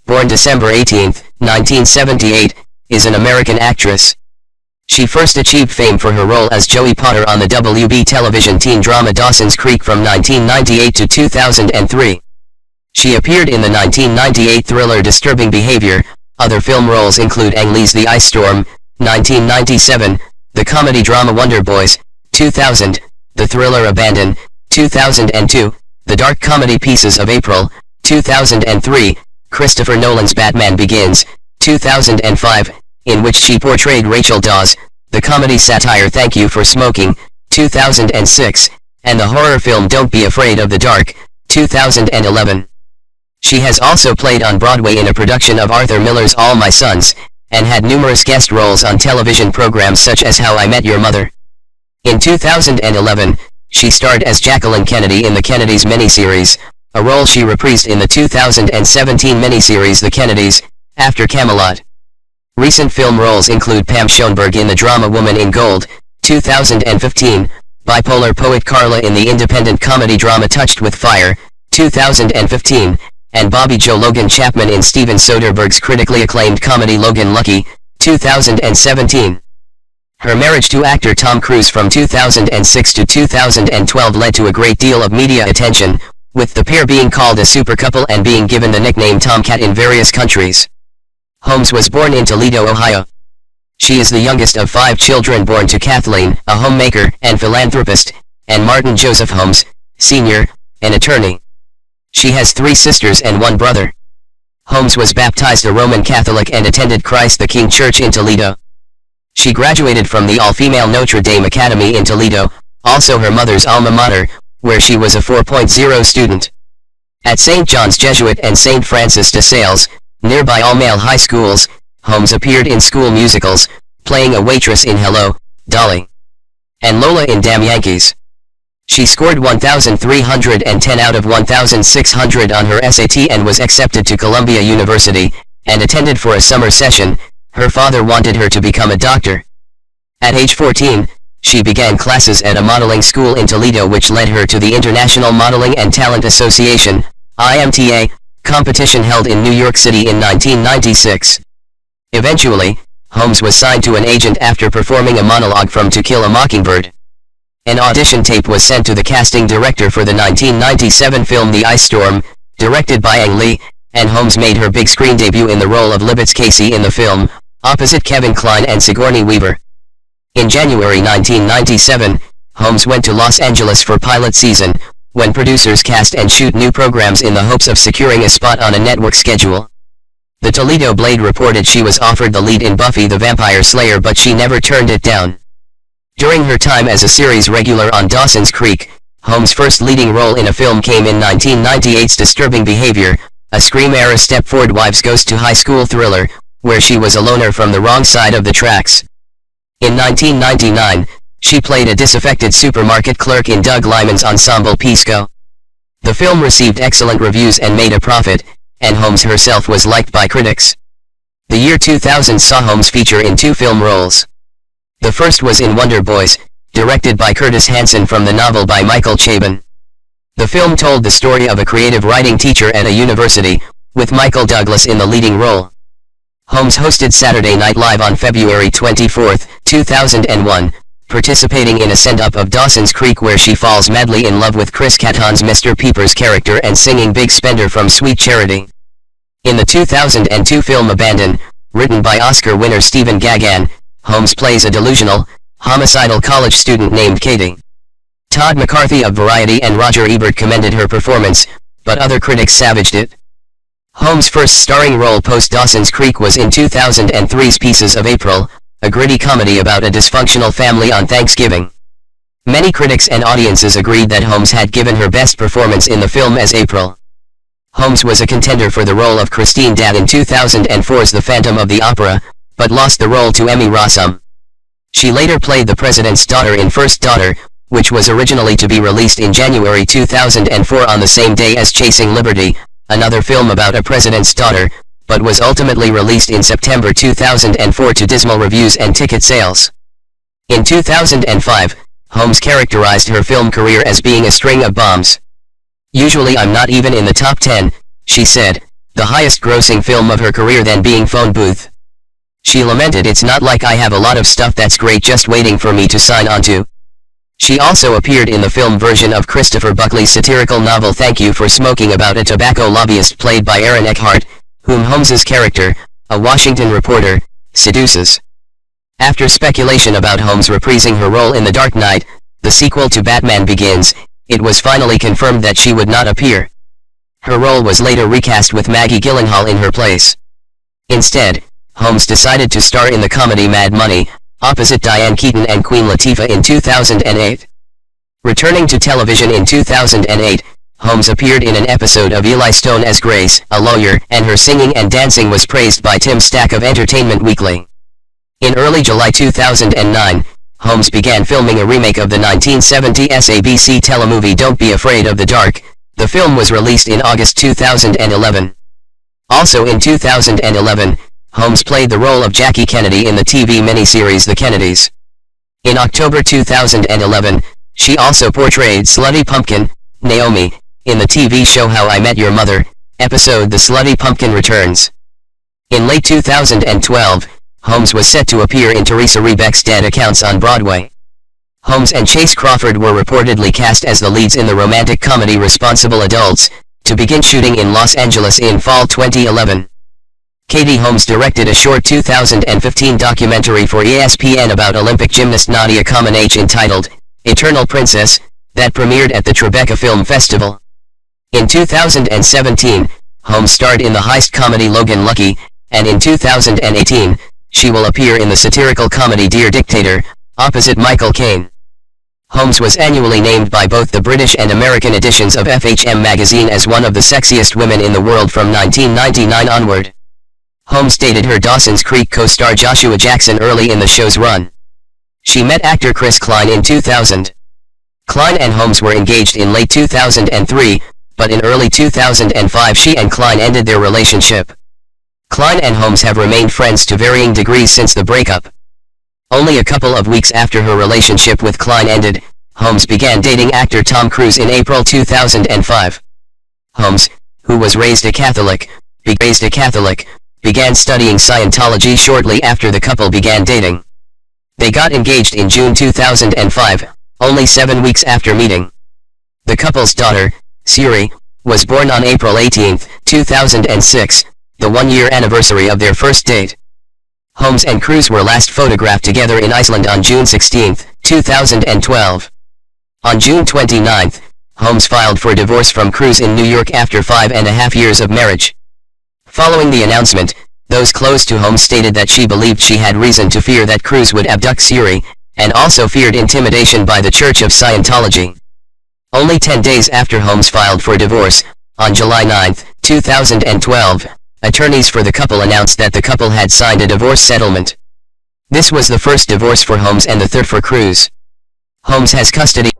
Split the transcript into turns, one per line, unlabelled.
born December 18, 1978, is an American actress. She first achieved fame for her role as Joey Potter on the WB television teen drama Dawson's Creek from 1998 to 2003. She appeared in the 1998 thriller Disturbing Behavior. Other film roles include Ang Lee's The Ice Storm, 1997, the comedy drama Wonder Boys, 2000, the thriller Abandon, 2002, the dark comedy Pieces of April, 2003, Christopher Nolan's Batman Begins, 2005, in which she portrayed Rachel Dawes, the comedy satire Thank You for Smoking, 2006, and the horror film Don't Be Afraid of the Dark, 2011. She has also played on Broadway in a production of Arthur Miller's All My Sons, and had numerous guest roles on television programs such as How I Met Your Mother. In 2011, she starred as Jacqueline Kennedy in the Kennedys miniseries, a role she reprised in the 2017 miniseries The Kennedys, after Camelot. Recent film roles include Pam Schoenberg in the drama Woman in Gold, 2015, bipolar poet Carla in the independent comedy drama Touched with Fire, 2015, and Bobbie Jo Logan Chapman in Steven Soderbergh's critically acclaimed comedy Logan Lucky, 2017. Her marriage to actor Tom Cruise from 2006 to 2012 led to a great deal of media attention, with the pair being called a super couple and being given the nickname Tomcat in various countries. Holmes was born in Toledo, Ohio. She is the youngest of 5 children born to Kathleen, a homemaker and philanthropist, and Martin Joseph Holmes, Sr., an attorney. She has 3 sisters and 1 brother. Holmes was baptized a Roman Catholic and attended Christ the King Church in Toledo. She graduated from the all-female Notre Dame Academy in Toledo, also her mother's alma mater, where she was a 4.0 student. At St. John's Jesuit and St. Francis de Sales, nearby all-male high schools, Holmes appeared in school musicals, playing a waitress in Hello, Dolly, and Lola in Damn Yankees. She scored 1,310 out of 1,600 on her SAT and was accepted to Columbia University, and attended for a summer session. Her father wanted her to become a doctor. At age 14, she began classes at a modeling school in Toledo, which led her to the International Modeling and Talent Association, IMTA, competition held in New York City in 1996. Eventually, Holmes was signed to an agent after performing a monologue from To Kill a Mockingbird. An audition tape was sent to the casting director for the 1997 film The Ice Storm, directed by Ang Lee, and Holmes made her big screen debut in the role of Libet's Casey in the film, opposite Kevin Kline and Sigourney Weaver. In January 1997, Holmes went to Los Angeles for pilot season, when producers cast and shoot new programs in the hopes of securing a spot on a network schedule. The Toledo Blade reported she was offered the lead in Buffy the Vampire Slayer, but she never turned it down. During her time as a series regular on Dawson's Creek, Holmes' first leading role in a film came in 1998's Disturbing Behavior, a Scream-era Stepford Wives Goes to High School thriller, where she was a loner from the wrong side of the tracks. In 1999, she played a disaffected supermarket clerk in Doug Liman's ensemble Pisco. The film received excellent reviews and made a profit, and Holmes herself was liked by critics. The year 2000 saw Holmes feature in 2 film roles. The first was in Wonder Boys, directed by Curtis Hanson from the novel by Michael Chabon. The film told the story of a creative writing teacher at a university, with Michael Douglas in the leading role. Holmes hosted Saturday Night Live on February 24, 2001, participating in a send-up of Dawson's Creek where she falls madly in love with Chris Kattan's Mr. Peepers character and singing Big Spender from Sweet Charity. In the 2002 film Abandon, written by Oscar winner Stephen Gaghan, Holmes plays a delusional, homicidal college student named Katie. Todd McCarthy of Variety and Roger Ebert commended her performance, but other critics savaged it. Holmes' first starring role post-Dawson's Creek was in 2003's Pieces of April, a gritty comedy about a dysfunctional family on Thanksgiving. Many critics and audiences agreed that Holmes had given her best performance in the film as April. Holmes was a contender for the role of Christine Datt in 2004's The Phantom of the Opera, but lost the role to Emmy Rossum. She later played the president's daughter in First Daughter, which was originally to be released in January 2004 on the same day as Chasing Liberty, another film about a president's daughter, but was ultimately released in September 2004 to dismal reviews and ticket sales. In 2005, Holmes characterized her film career as being a string of bombs. "Usually I'm not even in the top 10, she said, the highest-grossing film of her career then being Phone Booth. She lamented, "It's not like I have a lot of stuff that's great just waiting for me to sign onto." She also appeared in the film version of Christopher Buckley's satirical novel Thank You for Smoking, about a tobacco lobbyist played by Aaron Eckhart, whom Holmes's character, a Washington reporter, seduces. After speculation about Holmes reprising her role in The Dark Knight, the sequel to Batman Begins, it was finally confirmed that she would not appear. Her role was later recast with Maggie Gyllenhaal in her place. Instead, Holmes decided to star in the comedy Mad Money, opposite Diane Keaton and Queen Latifah in 2008. Returning to television in 2008, Holmes appeared in an episode of Eli Stone as Grace, a lawyer, and her singing and dancing was praised by Tim Stack of Entertainment Weekly. In early July 2009, Holmes began filming a remake of the 1970s ABC telemovie Don't Be Afraid of the Dark. The film was released in August 2011. Also in 2011, Holmes played the role of Jackie Kennedy in the TV miniseries The Kennedys. In October 2011, she also portrayed Slutty Pumpkin, Naomi, in the TV show How I Met Your Mother, episode The Slutty Pumpkin Returns. In late 2012, Holmes was set to appear in Teresa Rebeck's Dead Accounts on Broadway. Holmes and Chase Crawford were reportedly cast as the leads in the romantic comedy Responsible Adults, to begin shooting in Los Angeles in fall 2011. Katie Holmes directed a short 2015 documentary for ESPN about Olympic gymnast Nadia Comaneci entitled Eternal Princess, that premiered at the Tribeca Film Festival. In 2017, Holmes starred in the heist comedy Logan Lucky, and in 2018, she will appear in the satirical comedy Dear Dictator, opposite Michael Caine. Holmes was annually named by both the British and American editions of FHM magazine as one of the sexiest women in the world from 1999 onward. Holmes dated her Dawson's Creek co-star Joshua Jackson early in the show's run. She met actor Chris Klein in 2000. Klein and Holmes were engaged in late 2003, but in early 2005 she and Klein ended their relationship. Klein and Holmes have remained friends to varying degrees since the breakup. Only a couple of weeks after her relationship with Klein ended, Holmes began dating actor Tom Cruise in April 2005. Holmes, who was raised a Catholic, began studying Scientology shortly after the couple began dating. They got engaged in June 2005, only 7 weeks after meeting. The couple's daughter, Siri, was born on April 18, 2006, the one-year anniversary of their first date. Holmes and Cruise were last photographed together in Iceland on June 16, 2012. On June 29, Holmes filed for divorce from Cruise in New York after 5.5 years of marriage. Following the announcement, those close to Holmes stated that she believed she had reason to fear that Cruise would abduct Siri, and also feared intimidation by the Church of Scientology. Only 10 days after Holmes filed for divorce, on July 9, 2012, attorneys for the couple announced that the couple had signed a divorce settlement. This was the first divorce for Holmes and the third for Cruise. Holmes has custody